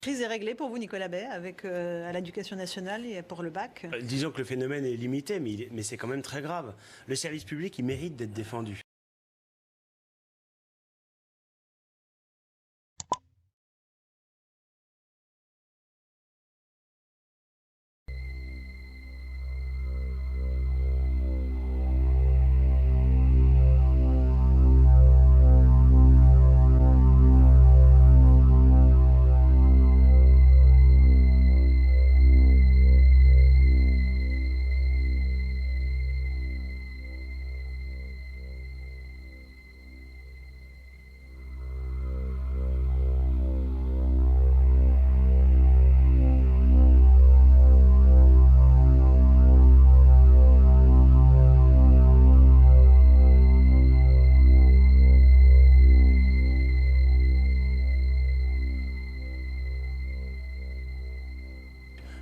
La crise est réglée pour vous, Nicolas Bay, avec à l'éducation nationale et pour le bac? Disons que le phénomène est limité, mais c'est quand même très grave. Le service public, il mérite d'être défendu.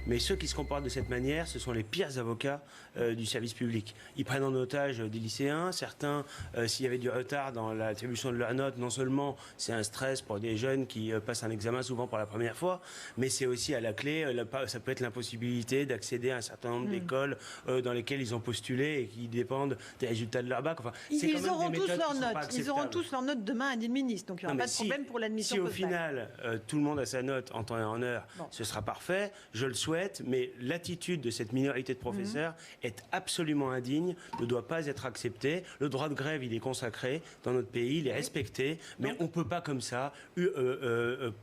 Mais ceux qui se comportent de cette manière, ce sont les pires avocats du service public. Ils prennent en otage des lycéens. Certains, s'il y avait du retard dans l'attribution de leurs notes, non seulement c'est un stress pour des jeunes qui passent un examen souvent pour la première fois, mais c'est aussi à la clé, ça peut être l'impossibilité d'accéder à un certain nombre d'écoles dans lesquelles ils ont postulé et qui dépendent des résultats de leur bac. Enfin, ils auront tous leurs notes. Ils auront tous leurs notes demain à 10 ministre. Donc il n'y aura pas de problème pour l'admission. Si au final, tout le monde a sa note en temps et en heure, ce sera parfait. Je le souhaite. Mais l'attitude de cette minorité de professeurs est absolument indigne, ne doit pas être acceptée. Le droit de grève, il est consacré dans notre pays, il est respecté, mais on ne peut pas comme ça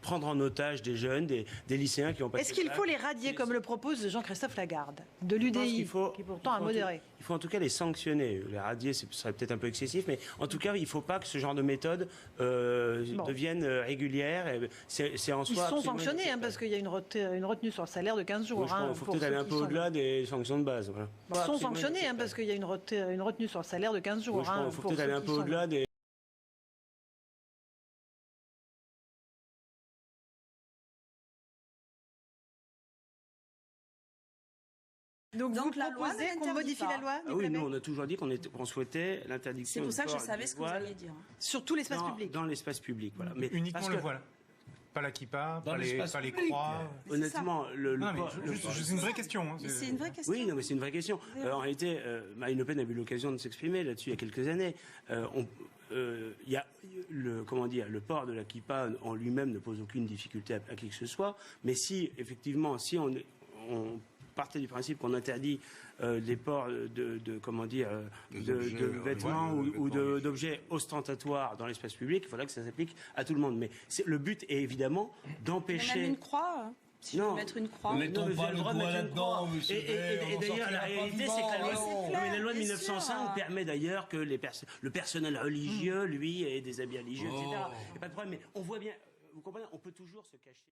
prendre en otage des jeunes, des lycéens qui ont passé. Est-ce qu'il faut les radier comme le propose Jean-Christophe Lagarde de l'UDI, qui est pourtant un modéré? Il faut en tout cas les sanctionner. Les radier, ce serait peut-être un peu excessif, mais en tout cas, il ne faut pas que ce genre de méthode devienne régulière. C'est en soi. Ils sont sanctionnés parce qu'il y a une retenue sur le salaire de 15 jours. Il faut peut-être aller un peu au-delà des sanctions de base. Voilà. Ils sont sanctionnés parce qu'il y a une retenue sur le salaire de 15 jours. Il faut peut-être aller un peu au-delà des... Donc vous proposez qu'on modifie la loi? Oui, nous on a toujours dit qu'on souhaitait l'interdiction. C'est pour ça que je savais ce que vous alliez dire. Sur tout l'espace public. Dans l'espace public, voilà. Mais uniquement le voile. Pas la kippa, pas les croix. Honnêtement, c'est une vraie question. C'est une vraie question. Oui, non, mais c'est une vraie question. En réalité, Marine Le Pen a eu l'occasion de s'exprimer là-dessus il y a quelques années. Il y a le port de la kippa en lui-même ne pose aucune difficulté à qui que ce soit. Mais si effectivement, si on partait du principe qu'on interdit les ports de vêtements ou d'objets ostentatoires dans l'espace public, il faudra que ça s'applique à tout le monde. Mais le but est évidemment d'empêcher... Même une croix si je veux mettre une croix. Mettons pas le doigt là-dedans, monsieur. Et d'ailleurs, la réalité, c'est que la loi de 1905 permet d'ailleurs que le personnel religieux, lui, ait des habits religieux, etc. Il n'y a pas de problème, mais on voit bien, vous comprenez, on peut toujours se cacher.